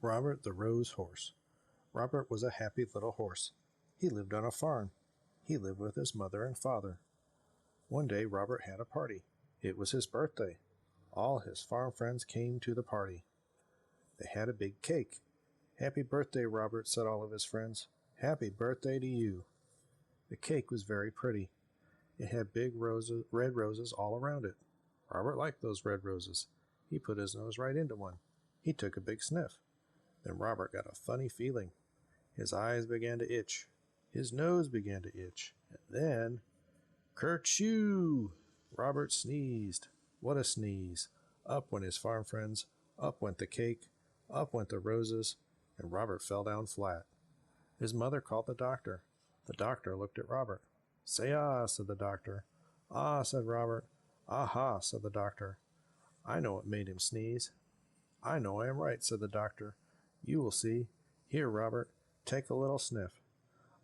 Robert the Rose Horse. Robert was a happy little horse. He lived on a farm. He lived with his mother and father. One day Robert had a party. It was his birthday. All his farm friends came to the party. They had a big cake. "Happy birthday, Robert," said all of his friends. "Happy birthday to you." The cake was very pretty. It had big red roses all around it. Robert liked those red roses. He put his nose right into one. He took a big sniff. Then Robert got a funny feeling. His eyes began to itch. His nose began to itch. And then, kerchoo! Robert sneezed. What a sneeze! Up went his farm friends. Up went the cake. Up went the roses. And Robert fell down flat. His mother called the doctor. The doctor looked at Robert. "Say ah," said the doctor. "Ah," said Robert. "Aha," said the doctor. "I know what made him sneeze." "I know I am right," said the doctor. "You will see. Here, Robert, take a little sniff."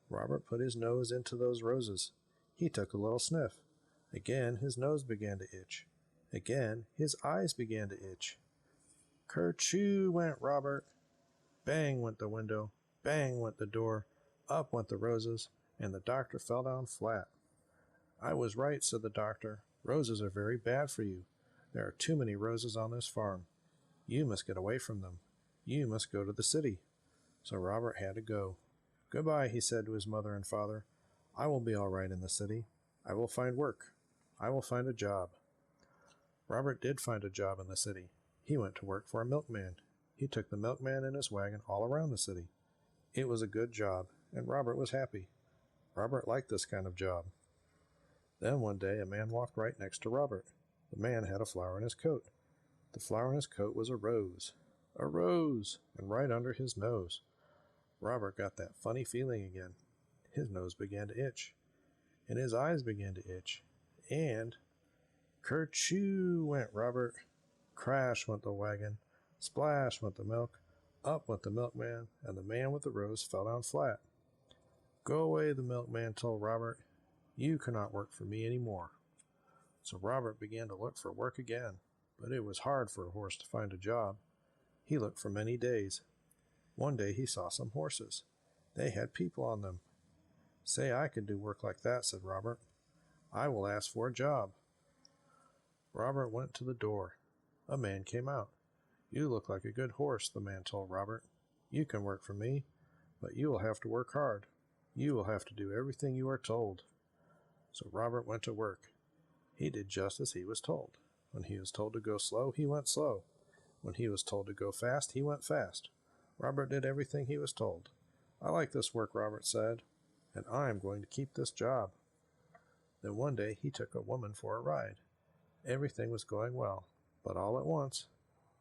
Robert put his nose into those roses. He took a little sniff. Again his nose began to itch. Again his eyes began to itch. Kerchoo went Robert. Bang went the window. Bang went the door. Up went the roses, and the doctor fell down flat. "I was right," said the doctor. "Roses are very bad for you. There are too many roses on this farm. You must get away from them. You must go to the city." So Robert had to go. "Goodbye," he said to his mother and father. "I will be all right in the city. I will find work. I will find a job." Robert did find a job in the city. He went to work for a milkman. He took the milkman and his wagon all around the city. It was a good job, and Robert was happy. Robert liked this kind of job. Then one day a man walked right next to Robert. The man had a flower in his coat. The flower in his coat was a rose. A rose! And right under his nose. Robert got that funny feeling again. His nose began to itch. And his eyes began to itch. And kerchoo went Robert. Crash went the wagon. Splash went the milk. Up went the milkman, and the man with the rose fell down flat. "Go away," the milkman told Robert. "You cannot work for me any more." So Robert began to look for work again, but it was hard for a horse to find a job. He looked for many days. One day he saw some horses. They had people on them. "Say, I could do work like that," said Robert. "I will ask for a job." Robert went to the door. A man came out. "You look like a good horse," the man told Robert. "You can work for me, but you will have to work hard. You will have to do everything you are told." So Robert went to work. He did just as he was told. When he was told to go slow, he went slow. When he was told to go fast, he went fast. Robert did everything he was told. "I like this work," Robert said, "and I am going to keep this job." Then one day he took a woman for a ride. Everything was going well, but all at once,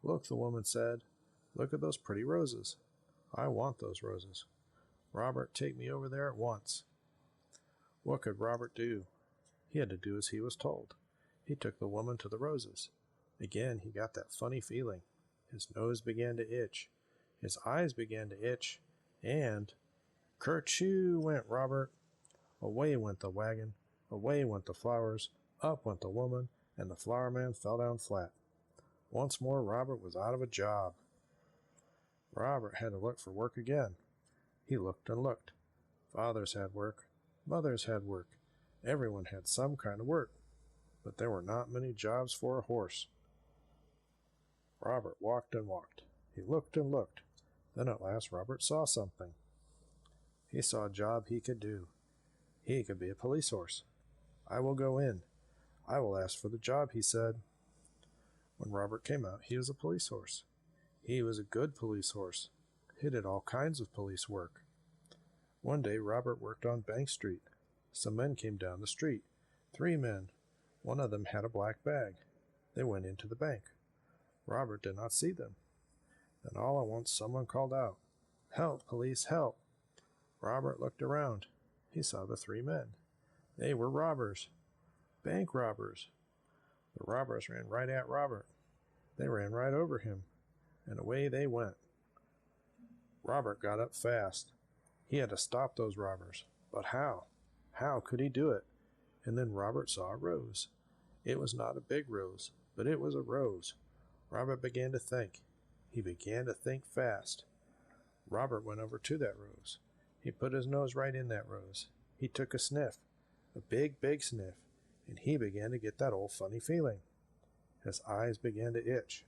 "Look," the woman said. "Look at those pretty roses. I want those roses. Robert, take me over there at once." What could Robert do? He had to do as he was told. He took the woman to the roses. Again he got that funny feeling. His nose began to itch. His eyes began to itch. And kerchoo went Robert. Away went the wagon. Away went the flowers. Up went the woman, and the flower man fell down flat. Once more Robert was out of a job. Robert had to look for work again. He looked and looked. Fathers had work. Mothers had work. Everyone had some kind of work. But there were not many jobs for a horse. Robert walked and walked. He looked and looked. Then at last Robert saw something. He saw a job he could do. He could be a police horse. "I will go in. I will ask for the job," he said. When Robert came out, he was a police horse. He was a good police horse. He did all kinds of police work. One day Robert worked on Bank Street. Some men came down the street. 3 men. One of them had a black bag. They went into the bank. Robert did not see them. Then all at once someone called out, "Help, police, help!" Robert looked around. He saw the 3 men. They were robbers. Bank robbers. The robbers ran right at Robert. They ran right over him, and away they went. Robert got up fast. He had to stop those robbers. But how? How could he do it? And then Robert saw a rose. It was not a big rose, but it was a rose. Robert began to think. He began to think fast. Robert went over to that rose. He put his nose right in that rose. He took a sniff, a big, big sniff, and he began to get that old funny feeling. His eyes began to itch.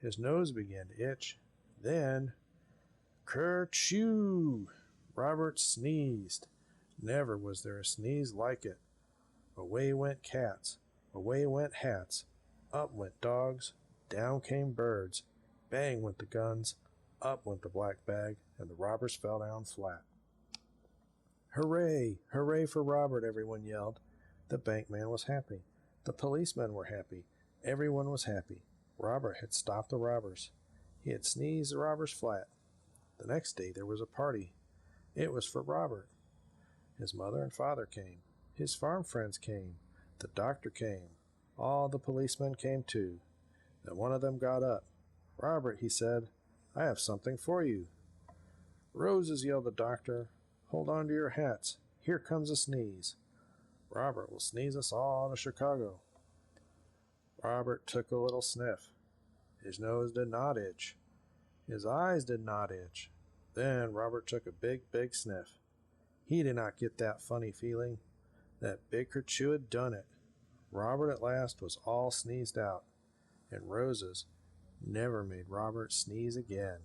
His nose began to itch. Then, kerchoo! Robert sneezed. Never was there a sneeze like it. Away went cats. Away went hats. Up went dogs. Down came birds. Bang went the guns. Up went the black bag, and the robbers fell down flat. Hooray! Hooray for Robert, everyone yelled. The bankman was happy. The policemen were happy. Everyone was happy. Robert had stopped the robbers. He had sneezed the robbers flat. The next day there was a party. It was for Robert. His mother and father came. His farm friends came. The doctor came. All the policemen came too. Then one of them got up. Robert, he said, I have something for you. Roses, yelled the doctor. Hold on to your hats. Here comes a sneeze. Robert will sneeze us all to Chicago. Robert took a little sniff. His nose did not itch. His eyes did not itch. Then Robert took a big, big sniff. He did not get that funny feeling. That big kerchoo had done it. Robert at last was all sneezed out, and roses never made Robert sneeze again.